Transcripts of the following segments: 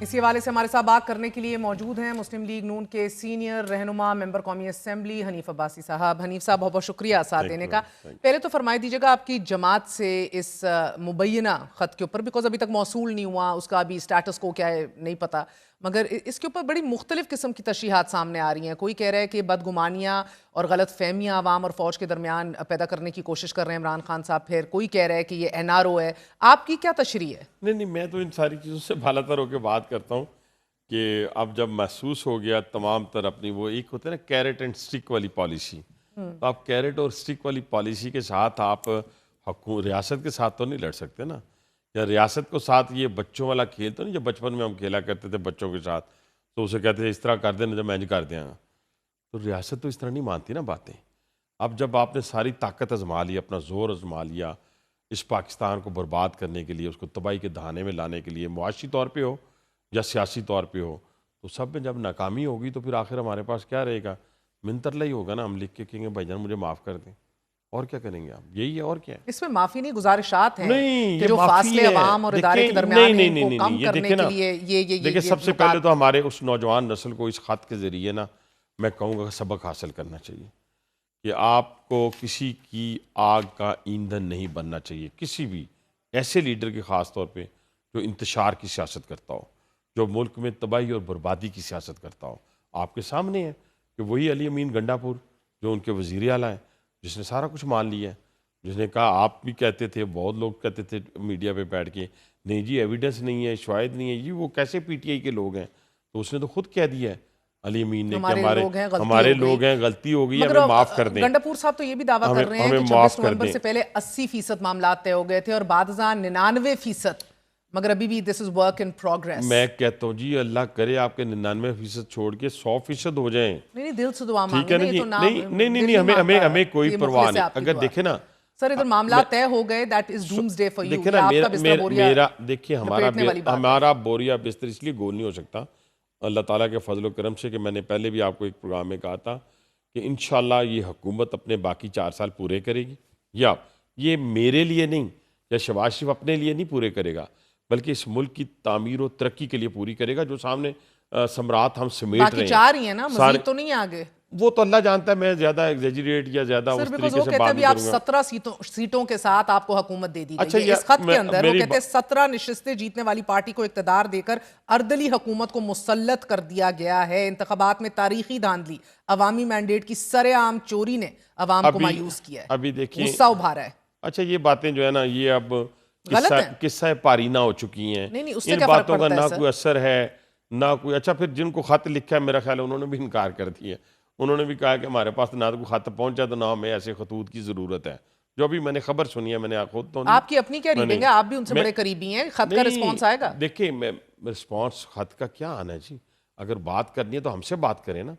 اسی حوالے سے ہمارے ساتھ بات کرنے کے لیے موجود ہیں مسلم لیگ نون کے سینئر رہنما ممبر قومی اسمبلی حنیف عباسی صاحب۔ حنیف صاحب بہت بہت شکریہ ساتھ دینے کا۔ پہلے تو فرمائی دیجیے گا آپ کی جماعت سے اس مبینہ خط کے اوپر، بیکاز ابھی تک موصول نہیں ہوا، اس کا ابھی سٹیٹس کو کیا ہے نہیں پتا، مگر اس کے اوپر بڑی مختلف قسم کی تشریحات سامنے آ رہی ہیں۔ کوئی کہہ رہا ہے کہ بدگمانیاں اور غلط فہمیاں عوام اور فوج کے درمیان پیدا کرنے کی کوشش کر رہے ہیں عمران خان صاحب، پھر کوئی کہہ رہا ہے کہ یہ NRO ہے۔ آپ کی کیا تشریح ہے؟ نہیں میں تو ان ساری چیزوں سے بالا تر ہو کے بات کرتا ہوں کہ اب جب محسوس ہو گیا تمام تر اپنی وہ ایک ہوتا ہے نا کیرٹ اینڈ سٹک والی پالیسی، تو آپ کیرٹ اور سٹک والی پالیسی کے ساتھ آپ ریاست کے ساتھ تو نہیں لڑ سکتے نا، یا ریاست کو ساتھ یہ بچوں والا کھیل تو نہیں جو بچپن میں ہم کھیلا کرتے تھے بچوں کے ساتھ، تو اسے کہتے تھے اس طرح کر دینا جب میں کر دیا، تو ریاست تو اس طرح نہیں مانتی نا باتیں۔ اب جب آپ نے ساری طاقت آزما لی، اپنا زور آزما لیا اس پاکستان کو برباد کرنے کے لیے، اس کو تباہی کے دہانے میں لانے کے لیے، معاشی طور پہ ہو یا سیاسی طور پہ ہو، تو سب میں جب ناکامی ہوگی تو پھر آخر ہمارے پاس کیا رہے گا؟ منترلہ ہی ہوگا نا، ہم لکھ کے کہیں گے بھائی جان مجھے معاف کر دیں، اور کیا کریں گے آپ؟ یہی ہے اور کیا ہے؟ اس میں معافی نہیں، گزارشات ہیں نہیں، کہ یہ جو معافی فاصلے ہے۔ عوام اور ادارے کے دیکھیں، درمیان ہیں ان نہیں، کو کم یہ کرنے دیکھیں کے نا، لیے یہ دیکھیں سب سے پہلے تو ہمارے اس نوجوان نسل کو اس خط کے ذریعے نا میں کہوں گا کہ سبق حاصل کرنا چاہیے کہ آپ کو کسی کی آگ کا ایندھن نہیں بننا چاہیے، کسی بھی ایسے لیڈر کی خاص طور پہ جو انتشار کی سیاست کرتا ہو، جو ملک میں تباہی اور بربادی کی سیاست کرتا ہو۔ آپ کے سامنے ہے کہ وہی علی امین گنڈا پور جو ان کے وزیر اعلیٰ ہیں، جس نے سارا کچھ مان لیا ہے، جس نے کہا، آپ بھی کہتے تھے، بہت لوگ کہتے تھے میڈیا پہ بیٹھ کے، نہیں جی ایویڈنس نہیں ہے، شواہد نہیں ہے، جی وہ کیسے PTI کے لوگ ہیں، تو اس نے تو خود کہہ دیا ہے علی امین نے کہ ہمارے لوگ ہیں، غلطی ہو گئی، مگر ہمیں معاف کر دیں، گنڈا پور صاحب تو یہ بھی دعویٰ کر رہے ہیں کہ 26 نومبر سے پہلے 80% معاملات طے ہو گئے تھے اور بعد ازاں 99%، مگر ابھی بھی this is work in progress۔ میں کہتا ہوں جی اللہ کرے آپ کے 99% چھوڑ کے 100% ہو جائیں، نہیں دل سے دعا ٹھیک ہے نا مانگیں، جی؟ نہیں ہمیں کوئی پرواہ نہیں، اگر دیکھیں نا سر ادھر معاملات طے ہو گئے that is doomsday for you، دیکھیں یہ نا آپ کا بستر بوریا دیکھیں لپیٹنے والی بات ہے۔ ہمارا بوریا بستر اس لیے گول نہیں ہو سکتا اللہ تعالیٰ کے فضل و کرم سے، کہ میں نے پہلے بھی آپ کو ایک پروگرام میں کہا تھا کہ انشاءاللہ یہ حکومت اپنے باقی 4 سال پورے کرے گی، یا یہ میرے لیے نہیں یا شہباز شریف اپنے لیے نہیں پورے کرے گا، بلکہ اس ملک کی تعمیر و ترقی کے لیے پوری کرے گا، جو سامنے سمراٹ ہم سمیٹ رہے ہیں، باقی 4 ہی ہیں نا، مزید تو نہیں آگے؟ وہ تو اللہ جانتا ہے، میں زیادہ ایگزیجریٹ یا زیادہ اس طریقے سے بات نہیں کروں گا۔ آپ 17 سیٹوں کے ساتھ آپ کو حکومت دے دی گئی ہے۔ اس خط کے اندر وہ کہتے ہیں 17 نشستیں جیتنے والی پارٹی کو اقتدار دے کر اردلی حکومت کو مسلط کر دیا گیا ہے، انتخابات میں تاریخی دھاندلی، عوامی مینڈیٹ کی سرعام چوری نے عوام کو مایوس کیا ہے، ابھی دیکھیں غصہ ابھارا ہے۔ اچھا یہ باتیں جو ہے نا یہ اب قصہ پارینہ ہو چکی ہیں، ان باتوں کا نہ کوئی اثر ہے نہ کوئی۔ اچھا پھر جن کو خط لکھا ہے میرا خیال ہے انہوں نے بھی انکار کر دیا، انہوں نے بھی کہا کہ ہمارے پاس نہ کوئی خط پہنچا تو نہ ہمیں ایسے خطوط کی ضرورت ہے، جو بھی میں نے خبر سنی ہے، میں نے خود تو نہیں۔ آپ کی اپنی کیا ریڈنگ ہے؟ آپ بھی ان سے بڑے قریبی ہیں، خط کا رسپانس آئے گا؟ دیکھیں رسپانس خط کا کیا آنا ہے جی، اگر بات کرنی ہے تو ہم سے بات کریں نا،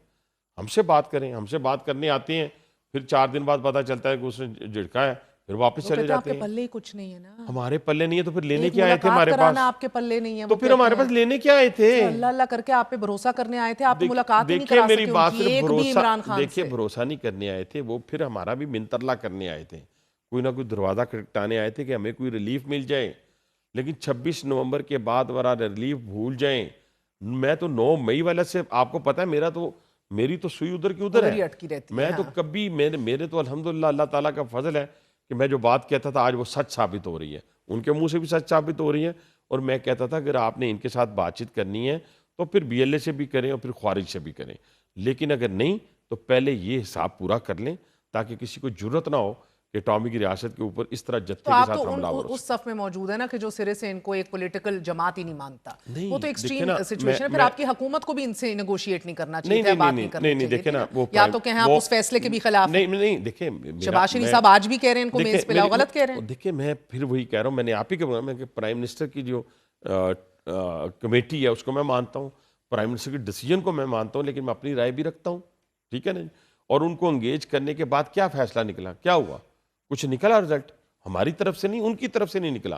ہم سے بات کریں، ہم سے بات کرنے آتے ہیں، پھر 4 دن بعد پتہ چلتا ہے کہ اس نے جھڑکا ہے، پھر واپس چلے جاتے ہیں۔ آپ کے پلے ہی کچھ نہیں ہے نا، ہمارے پلے نہیں ہے تو پھر لینے کیا آئے تھے ہمارے پاس؟ آپ کے پلے نہیں ہے تو پھر ہمارے پاس لینے کیا آئے تھے؟ اللہ اللہ کر کے آپ پہ بھروسہ کرنے آئے تھے، آپ ملاقات ہی نہیں کرا سکے ان کی ایک بھی عمران خان سے۔ دیکھیں بھروسہ نہیں کرنے آئے تھے وہ، پھر ہمارا بھی منترلہ کرنے آئے تھے، کوئی نہ کوئی دروازہ کھٹکھٹانے آئے تھے کہ ہمیں کوئی ریلیف مل جائے، لیکن 26 نومبر کے بعد ورا ریلیف بھول جائیں۔ میں تو 9 مئی والا سے آپ کو پتہ ہے میری تو سوئی ادھر کی ادھر ہے، میں تو کبھی میرے تو الحمدللہ اللہ تعالیٰ کا فضل ہے کہ میں جو بات کہتا تھا آج وہ سچ ثابت ہو رہی ہے، ان کے منہ سے بھی سچ ثابت ہو رہی ہے، اور میں کہتا تھا اگر آپ نے ان کے ساتھ بات چیت کرنی ہے تو پھر BLA سے بھی کریں اور پھر خوارج سے بھی کریں، لیکن اگر نہیں تو پہلے یہ حساب پورا کر لیں تاکہ کسی کو جرت نہ ہو کہ اٹامی کی ریاست کے اوپر اس طرح جتھے کے ساتھ حملہ ہو۔ اس صف میں موجود ہے نا کہ جو سرے سے ان کو ایک پولیٹیکل جماعت ہی نہیں مانتا، وہ تو ایکسٹریم سچویشن ہے، پھر آپ کی حکومت کو بھی ان سے نیگوشیٹ نہیں کرنا چاہیے تھا، بات نہیں کرنا چاہیے تھا، یا تو کہیں آپ اس فیصلے کے بھی خلاف ہیں۔ نہیں دیکھیں شہباز شریف صاحب آج بھی کہہ رہے ہیں ان کو میز پہ لاؤ، غلط کہہ رہے ہیں۔ دیکھیں میں پھر وہی کہہ رہا ہوں، میں نے آپ ہی کہا میں کہ پرائم منسٹر کی جو کمیٹی ہے اس کو میں مانتا ہوں، پرائم منسٹر کی ڈیسیجن کو میں مانتا ہوں، لیکن میں اپنی رائے بھی رکھتا ہوں، ٹھیک ہے نا، اور ان کو انگیج کرنے کے بعد کیا فیصلہ نکلا، کیا ہوا؟ کچھ نکلا رزلٹ، ہماری طرف سے نہیں، ان کی طرف سے نہیں نکلا۔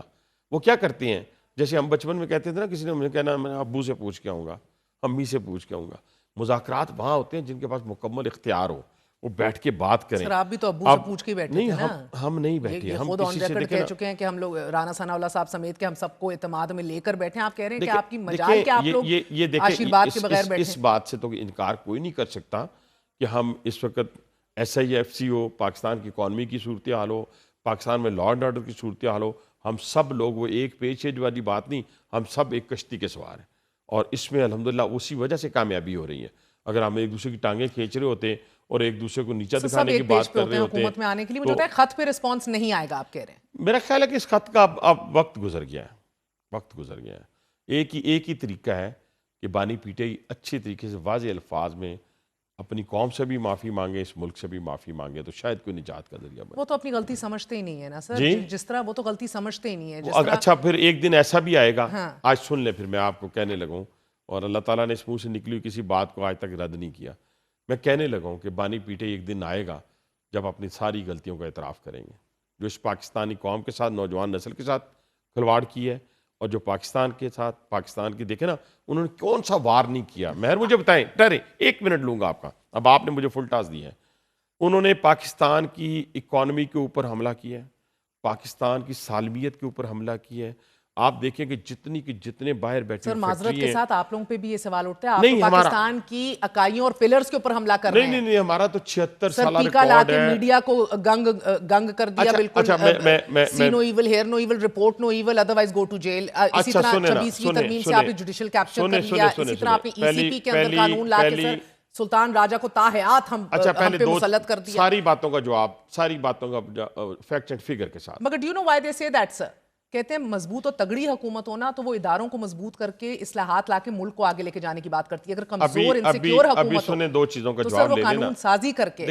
وہ کیا کرتے ہیں، جیسے ہم بچپن میں کہتے تھے نا، کسی نے مجھے کہنا میں ابو سے پوچھ کے آؤں گا، امی سے پوچھ کے آؤں گا، مذاکرات وہاں ہوتے ہیں جن کے پاس مکمل اختیار ہو، وہ بیٹھ کے بات کریں. سر آپ بھی تو ابو سے پوچھ کے بیٹھے تھے نا. ہم نہیں بیٹھے, یہ ہم خود آن کسی سے ریکارڈ دیکھیں کہہ نا, چکے ہیں کہ ہم لوگ رانا ثناء اللہ صاحب سمیت کے ہم سب کو اعتماد میں لے کر بیٹھے ہیں. آپ کہہ رہے ہیں کہ آپ کی مجال کہ آپ لوگ یہ آشیرواد کے بغیر بیٹھے. اس بات سے تو انکار کوئی نہیں کر سکتا کہ ہم اس وقت SIFC ہو, پاکستان کی اکانومی کی صورتحال ہو, پاکستان میں لا اینڈ آرڈر کی صورتحال ہو, ہم سب لوگ وہ ایک پیچ والی بات نہیں, ہم سب ایک کشتی کے سوار ہیں, اور اس میں الحمدللہ اسی وجہ سے کامیابی ہو رہی ہے. اگر ہم ایک دوسرے کی ٹانگیں کھینچ رہے ہوتے اور ایک دوسرے کو نیچا دکھانے کی بات کر رہے ہوتے ہیں, حکومت میں آنے کے لیے مجھے لگتا ہے خط پہ رسپانس نہیں آئے گا. آپ کہہ رہے ہیں میرا خیال ہے کہ اس خط کا اب وقت گزر گیا ہے, وقت گزر گیا ہے. ایک ہی طریقہ ہے کہ بانی پی ٹی آئی اچھے طریقے سے واضح الفاظ میں اپنی قوم سے بھی معافی مانگے, اس ملک سے بھی معافی مانگے, تو شاید کوئی نجات کا ذریعہ بنے. وہ تو اپنی غلطی سمجھتے ہی نہیں ہے نا سر. جس طرح وہ تو غلطی سمجھتے ہی نہیں ہے جس طرح. اچھا پھر ایک دن ایسا بھی آئے گا, آج سن لیں پھر میں آپ کو کہنے لگوں, اور اللہ تعالیٰ نے اس منہ سے نکلی ہوئی کسی بات کو آج تک رد نہیں کیا. میں کہنے لگا ہوں کہ بانی پی ٹی آئی ایک دن آئے گا جب اپنی ساری غلطیوں کا اعتراف کریں گے, جو اس پاکستانی قوم کے ساتھ, نوجوان نسل کے ساتھ کھلواڑ کی ہے, اور جو پاکستان کے ساتھ, پاکستان کی دیکھیں نا انہوں نے کون سا وار نہیں کیا. مہر مجھے بتائیں, ٹھہریں 1 منٹ لوں گا آپ کا, اب آپ نے مجھے فل ٹاس دی ہے. انہوں نے پاکستان کی اکانومی کے اوپر حملہ کیا ہے, پاکستان کی سالمیت کے اوپر حملہ کیا ہے. آپ دیکھیں کہ جتنے باہر بیٹھے سر معذرت کے ساتھ آپ لوگوں پہ بھی یہ سوال اٹھتا ہے, آپ نہیں, تو پاکستان کی اکائیوں اور پلرز کے اوپر حملہ کر رہے ہیں. نہیں, ہمارا تو 76 سر سالہ پیکا لا ریکارڈ کے ہے. میڈیا کو گنگ کر دیا, بالکل see no evil, hear no evil, report no evil, otherwise go to jail. اسی طرح 26ویں ترمیم سے آپ نے جوڈیشل کیپچر کر لیا. اسی طرح آپ نے ECP کے اندر قانون لا کے سر سلطان راجہ کو تاحیات ہم پہ مسلط کر دیا. ساری باتوں کا جواب, ساری باتوں کا فیکٹ اینڈ فگر کے ساتھ. مگر do you know why they say that سر؟ کہتے ہیں مضبوط اور تگڑی حکومت ہونا تو وہ اداروں کو مضبوط کر کے اصلاحات لا کے ملک کو آگے لے کے جانے کی بات کرتی ہے. اگر کمزور انسیکیور حکومت ہو دو چیزوں کا تو سر جواب وہ لے لینا, قانون سازی کر کے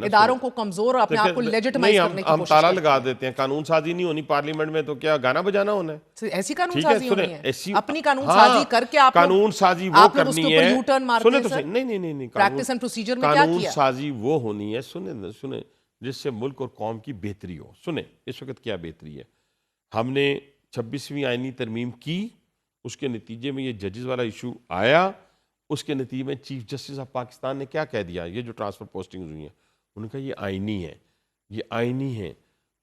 اداروں کو کمزور اور اپنے آپ کو لیجٹمائز کرنے کی ہم کوشش تالا کرتے لگا دیتے ہیں. قانون سازی نہیں ہونی پارلیمنٹ میں تو کیا گانا بجانا ہونا ہے؟ ایسی قانون سازی ہونی ہے, اپنی قانون سازی کر کے آپ قانون سازی وہ کرنی ہے. یو ٹرن مارتے ہیں سر. نہیں, پریکٹس اینڈ پروسیجر میں کیا کیا؟ قانون سازی وہ ہونی ہے, سنیں, جس سے ملک اور قوم کی بہتری ہو. سنیں اس وقت کیا بہتری ہے. ہم نے 26ویں آئینی ترمیم کی, اس کے نتیجے میں یہ ججز والا ایشو آیا, اس کے نتیجے میں چیف جسٹس آف پاکستان نے کیا کہہ دیا, یہ جو ٹرانسفر پوسٹنگز ہوئی ہیں انہوں نے کہا یہ آئینی ہے, یہ آئینی ہے,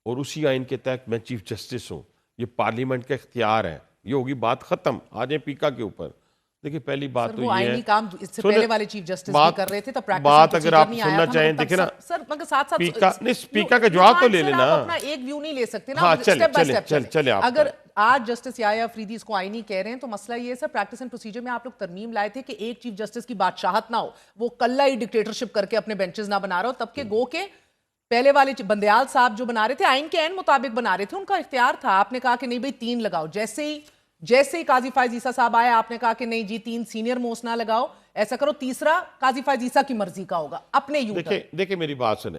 اور اسی آئین کے تحت میں چیف جسٹس ہوں, یہ پارلیمنٹ کا اختیار ہے, یہ ہوگی بات ختم. آ جائیں پیکا کے اوپر. دیکھیں پہلی بات تو یہ ہے, کام اس سے پہلے والے چیف جسٹس بھی کر رہے تھے, تو بات اگر آپ سننا چاہیں دیکھیں نا سر مگر ساتھ پیکا کا جواب تو لے لینا. اپنا ایک ویو نہیں لے سکتے نا, سٹیپ بائی سٹیپ چلیں. اگر آج جسٹس یحییٰ افریدی اس کو آئینی کہہ رہے ہیں تو مسئلہ یہ ہے سر, پریکٹس اینڈ پروسیجر میں آپ لوگ ترمیم لائے تھے کہ ایک چیف جسٹس کی بادشاہت نہ ہو, وہ کلہ ہی ڈکٹیٹرشپ کر کے اپنے بینچز نہ بنا رہا ہو. تب کہ گو کے پہلے والے بندیال صاحب جو بنا رہے تھے آئین کے عین مطابق بنا رہے تھے, ان کا اختیار تھا. آپ نے کہا کہ نہیں بھائی 3 لگاؤ, جیسے ہی قاضی فائز عیسیٰ صاحب آئے آپ نے کہا کہ نہیں جی 3 سینئر موسٹ نہ لگاؤ, ایسا کرو تیسرا قاضی فائز عیسیٰ کی مرضی کا ہوگا, اپنے یو ٹرن. دیکھیں میری بات سنیں,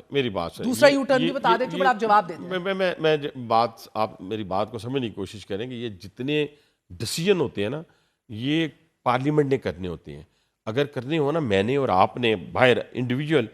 دوسرا یو ٹرن بھی بتا دیں کہ آپ جواب دے دیں. میں آپ میری بات کو سمجھنے کی کوشش کریں کہ یہ جتنے ڈیسیجن ہوتے ہیں نا یہ پارلیمنٹ نے کرنے ہوتے ہیں. اگر کرنے ہو نا میں نے اور آپ نے باہر انڈیویجول,